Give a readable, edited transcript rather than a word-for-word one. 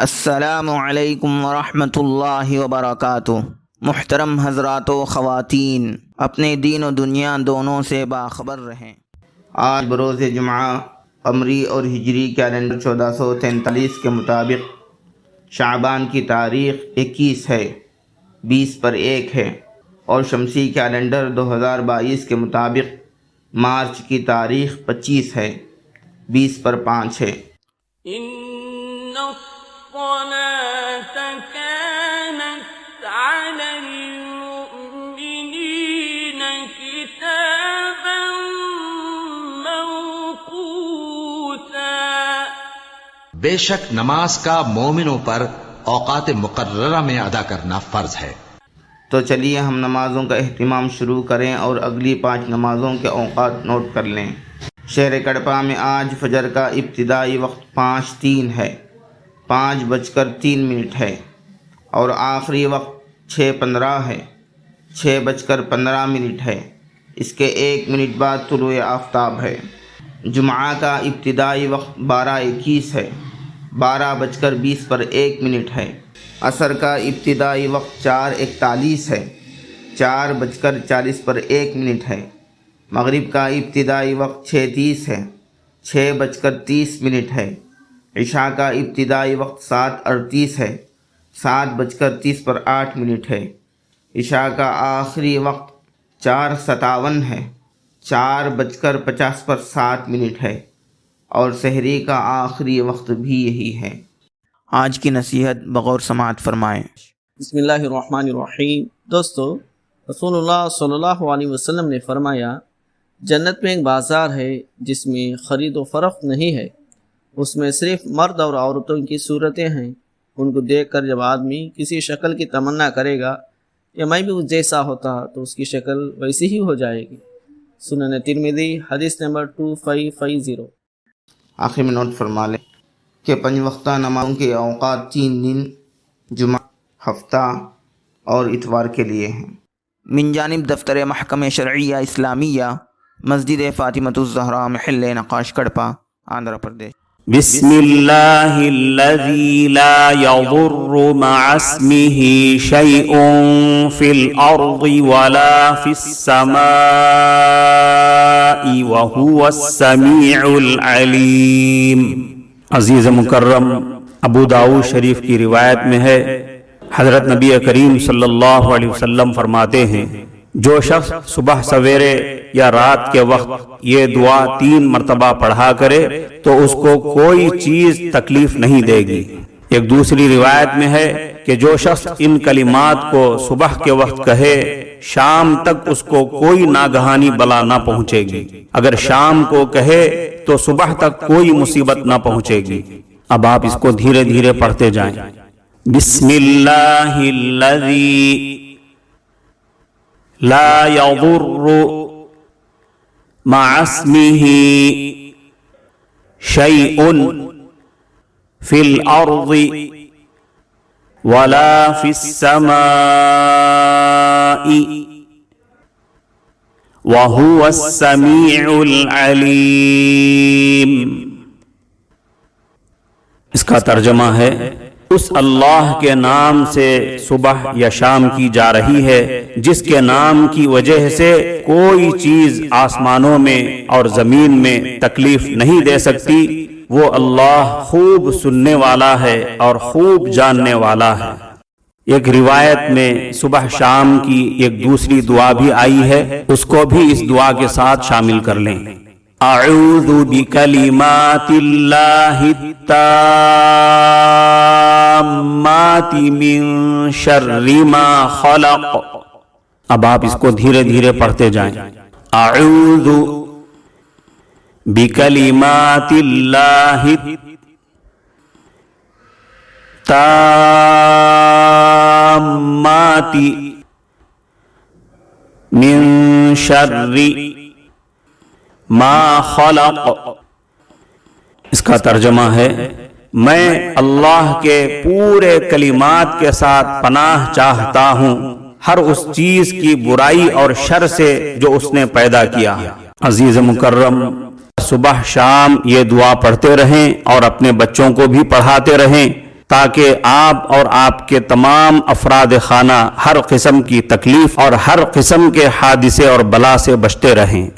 السلام علیکم ورحمۃ اللہ وبرکاتہ۔ محترم حضرات و خواتین، اپنے دین و دنیا دونوں سے باخبر رہیں۔ آج بروز جمعہ قمری اور ہجری کیلنڈر 1443 کے مطابق شعبان کی تاریخ 21 ہے، 20 پر 1 ہے، اور شمسی کیلنڈر 2022 کے مطابق مارچ کی تاریخ 25 ہے، 20 پر 5 ہے۔ الصلاة كانت على المؤمنين كتابا موقوتا۔ بے شک نماز کا مومنوں پر اوقات مقررہ میں ادا کرنا فرض ہے۔ تو چلیے ہم نمازوں کا اہتمام شروع کریں اور اگلی 5 نمازوں کے اوقات نوٹ کر لیں۔ شہر کڑپا میں آج فجر کا ابتدائی وقت 5:03 ہے، 5:03 ہے، اور آخری وقت 6:15 ہے، 6:15 ہے۔ اس کے 1 منٹ بعد طلوع آفتاب ہے۔ جمعہ کا ابتدائی وقت 12:21 ہے، 12:20 ہے۔ عصر کا ابتدائی وقت 4:41 ہے، 4:40 ہے۔ مغرب کا ابتدائی وقت 6:30 ہے، 6:30 ہے۔ عشاء کا ابتدائی وقت 7:38 ہے، 7:30 ہے۔ عشاء کا آخری وقت 4:57 ہے، 4:50 ہے، اور سحری کا آخری وقت بھی یہی ہے۔ آج کی نصیحت بغور سماعت فرمائیں۔ بسم اللہ الرحمن الرحیم۔ دوستو، رسول اللہ صلی اللہ علیہ وسلم نے فرمایا، جنت میں ایک بازار ہے جس میں خرید و فروخت نہیں ہے، اس میں صرف مرد اور عورتوں کی صورتیں ہیں۔ ان کو دیکھ کر جب آدمی کسی شکل کی تمنا کرے گا کہ میں بھی اس جیسا ہوتا تو اس کی شکل ویسی ہی ہو جائے گی۔ سنن ترمذی حدیث نمبر 2550۔ آخر میں نوٹ فرما لیں کہ 5 وقتہ نمازوں کے اوقات 3 دن، جمعہ، ہفتہ اور اتوار کے لیے ہیں۔ من جانب دفتر محکمہ شرعیہ اسلامیہ، مسجد فاطمۃ الزہراء، محل نقاش کڑپا، آندھرا پردیش۔ بسم اللہ الذی لا یضر مع اسمہ شیء فی الارض ولا فی السماء وہو السمیع العلیم۔ عزیز مکرم، ابو داؤد شریف کی روایت میں ہے، حضرت نبی کریم صلی اللہ علیہ وسلم فرماتے ہیں، جو شخص صبح سویرے یا رات کے وقت یہ دعا 3 مرتبہ پڑھا کرے تو اس کو کوئی چیز تکلیف نہیں دے گی۔ ایک دوسری روایت میں ہے کہ جو شخص ان کلمات کو صبح کے وقت کہے، شام تک اس کو کوئی ناگہانی بلا نہ پہنچے گی۔ اگر شام کو کہے تو صبح تک کوئی مصیبت نہ پہنچے گی۔ اب آپ اس کو دھیرے دھیرے پڑھتے جائیں۔ بسم اللہ الذی لا یضر مع اسمہ شیء فی الارض ولا فی السماء وہو السمیع العلیم۔ اس کا ترجمہ ہے، اس اللہ کے نام سے صبح یا شام کی جا رہی ہے جس کے نام کی وجہ سے کوئی چیز آسمانوں میں اور زمین میں تکلیف نہیں دے سکتی۔ وہ اللہ خوب سننے والا ہے اور خوب جاننے والا ہے۔ ایک روایت میں صبح شام کی ایک دوسری دعا بھی آئی ہے، اس کو بھی اس دعا کے ساتھ شامل کر لیں۔ اعوذ بکلمات اللہ التامات من شر ما خلق۔ اب آپ اس کو دھیرے دھیرے پڑھتے جائیں۔ اعوذ بکلمات اللہ التامات من شر ما خلق۔ اس کا ترجمہ ہے، میں اللہ کے پورے کلمات کے ساتھ پناہ چاہتا ہوں ہر اس چیز کی برائی اور شر سے جو اس نے پیدا کیا۔ عزیز مکرم، صبح شام یہ دعا پڑھتے رہیں اور اپنے بچوں کو بھی پڑھاتے رہیں تاکہ آپ اور آپ کے تمام افراد خانہ ہر قسم کی تکلیف اور ہر قسم کے حادثے اور بلا سے بچتے رہیں۔